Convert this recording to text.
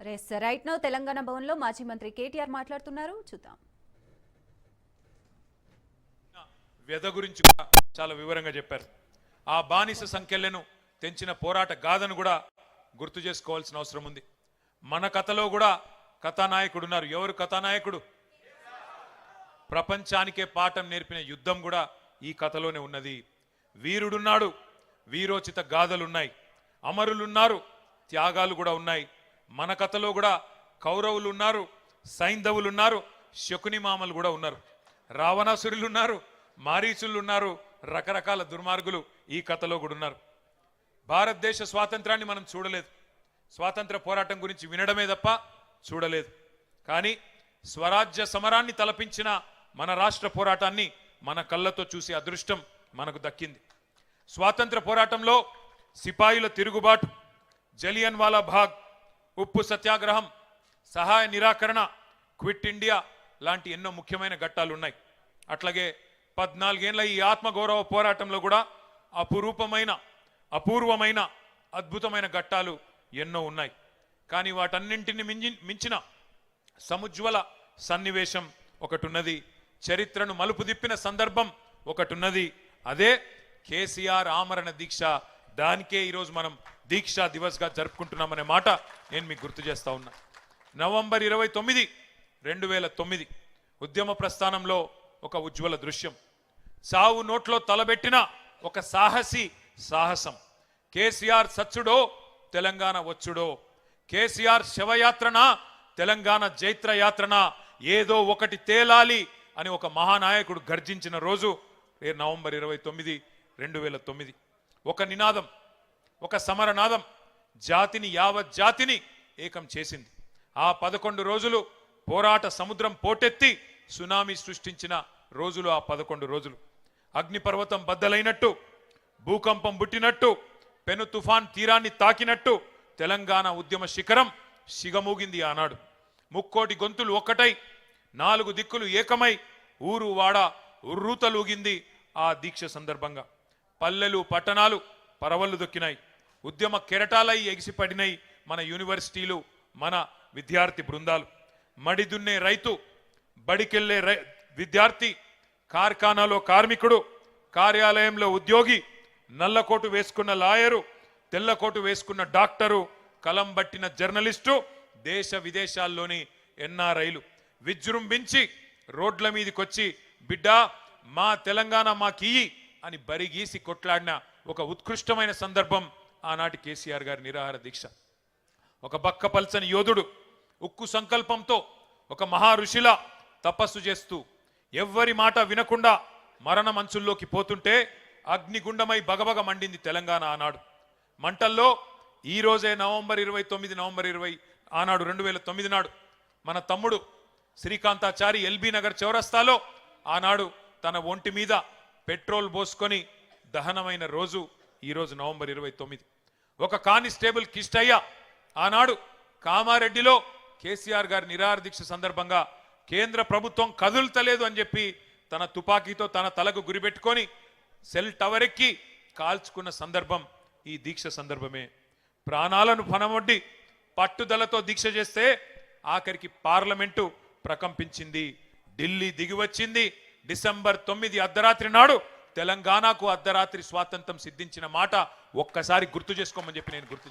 Right now Telangana భవన్లో మాజీ మంత్రి కేటీఆర్ మాట్లాడుతున్నారు, చూద్దాం. వ్యధ గురించి చాలా వివరంగా చెప్పారు. ఆ బానిస సంఖ్యలను తెంచిన పోరాట గాథను కూడా గుర్తు చేసుకోవాల్సిన అవసరం ఉంది. మన కథలో కూడా కథానాయకుడు ఉన్నారు. ఎవరు కథానాయకుడు? ప్రపంచానికే పాఠం నేర్పిన యుద్ధం కూడా ఈ కథలోనే ఉన్నది. వీరుడున్నాడు, వీరోచిత గాథలున్నాయి, అమరులున్నారు, త్యాగాలు కూడా ఉన్నాయి. మన కథలో కూడా కౌరవులు ఉన్నారు, సైంధవులు ఉన్నారు, శకుని మామలు కూడా ఉన్నారు, రావణాసురులు ఉన్నారు, మారీచులు ఉన్నారు, రకరకాల దుర్మార్గులు ఈ కథలో కూడా ఉన్నారు. భారతదేశ స్వాతంత్రాన్ని మనం చూడలేదు, స్వాతంత్ర పోరాటం గురించి వినడమే తప్ప చూడలేదు. కానీ స్వరాజ్య సమరాన్ని తలపించిన మన రాష్ట్ర పోరాటాన్ని మన కళ్ళతో చూసే అదృష్టం మనకు దక్కింది. స్వాతంత్ర పోరాటంలో సిపాయిల తిరుగుబాటు, జలియన్ వాలా బాగ్, ఉప్పు సత్యాగ్రహం, సహాయ నిరాకరణ, క్విట్ ఇండియా లాంటి ఎన్నో ముఖ్యమైన ఘట్టాలు ఉన్నాయి. అట్లాగే 14 ఏళ్ల ఈ ఆత్మగౌరవ పోరాటంలో కూడా అపూర్వమైన అద్భుతమైన ఘట్టాలు ఎన్నో ఉన్నాయి. కానీ వాటన్నింటిని మించిన సముజ్వల సన్నివేశం ఒకటి ఉన్నది, చరిత్రను మలుపు తిప్పిన సందర్భం ఒకటి ఉన్నది. అదే కేసీఆర్ ఆమరణ దీక్ష. దానికే ఈరోజు మనం దీక్షా దివస్గా జరుపుకుంటున్నామనే మాట నేను మీకు గుర్తు చేస్తా ఉన్నా. నవంబర్ 29, 2009 ఉద్యమ ప్రస్థానంలో ఒక ఉజ్వల దృశ్యం. సావు నోట్లో తలబెట్టిన ఒక సాహసం. కేసీఆర్ సచ్చుడో తెలంగాణ వచ్చుడో, కేసీఆర్ శవయాత్రన తెలంగాణ జైత్రయాత్రన, ఏదో ఒకటి తేలాలి అని ఒక మహానాయకుడు గర్జించిన రోజు నవంబర్ 29, 2009. ఒక నినాదం, ఒక సమరనాదం యావత్ జాతిని ఏకం చేసింది. ఆ 11 రోజులు పోరాట సముద్రం పోటెత్తి సునామీ సృష్టించిన రోజులు ఆ 11 రోజులు. అగ్నిపర్వతం బద్దలైనట్టు, భూకంపం పుట్టినట్టు, పెను తుఫాన్ తీరాన్ని తాకినట్టు తెలంగాణ ఉద్యమ శిఖరం సిగమూగింది ఆనాడు. ముక్కోటి గొంతులు ఒక్కటై, 4 దిక్కులు ఏకమై, ఊరు వాడ ఉర్రూతలూగింది ఆ దీక్ష సందర్భంగా. పల్లెలు పట్టణాలు పరవళ్లు దొక్కినాయి, ఉద్యమ కెరటాలై ఎగిసిపడినాయి మన యూనివర్సిటీలు, మన విద్యార్థి బృందాలు. మడిదున్నే రైతు, బడికెళ్లే విద్యార్థి, కార్ఖానాలో కార్మికుడు, కార్యాలయంలో ఉద్యోగి, నల్లకోటు వేసుకున్న లాయరు, తెల్లకోటు వేసుకున్న డాక్టరు, కలం బట్టిన జర్నలిస్టు, దేశ విదేశాల్లోని ఎన్ఆర్ఐలు విజృంభించి రోడ్ల మీదకొచ్చి బిడ్డా మా తెలంగాణ మాకియ్యి అని బరిగీసి కొట్లాడిన ఒక ఉత్కృష్టమైన సందర్భం ఆనాటి కేసీఆర్ గారి నిరాహార దీక్ష. ఒక బక్కపల్చని యోధుడు ఉక్కు సంకల్పంతో ఒక మహా ఋషిలా తపస్సు చేస్తూ ఎవ్వరి మాట వినకుండా మరణ మంచుల్లోకి పోతుంటే అగ్నిగుండమై బగబగ మండింది తెలంగాణ ఆనాడు. మంటల్లో ఈ రోజే నవంబర్ 20 ఆనాడు 2009 నాడు మన తమ్ముడు శ్రీకాంతాచారి ఎల్బీ నగర్ చౌరస్తాలో ఆనాడు తన ఒంటి మీద పెట్రోల్ పోసుకొని దహనమైన రోజు ఈరోజు నవంబర్ 29. ఒక కానిస్టేబుల్ కిష్టయ్య ఆనాడు కామారెడ్డిలో కేసీఆర్ గారి నిరాహార దీక్ష సందర్భంగా కేంద్ర ప్రభుత్వం కదులుతలేదు అని చెప్పి తన తుపాకీతో తన తలకు గురిపెట్టుకొని సెల్ టవర్ ఎక్కి కాల్చుకున్న సందర్భం ఈ దీక్ష సందర్భమే. ప్రాణాలను పణమొడ్డి పట్టుదలతో దీక్ష చేస్తే ఆఖరికి పార్లమెంటు ప్రకంపించింది, ఢిల్లీ దిగివచ్చింది. డిసెంబర్ 9 అర్ధరాత్రి నాడు తెలంగాణకు అర్ధరాత్రి స్వాతంత్రం సిద్ధించిన మాట ఒక్కసారి గుర్తు చేసుకోమని చెప్పి నేను గుర్తు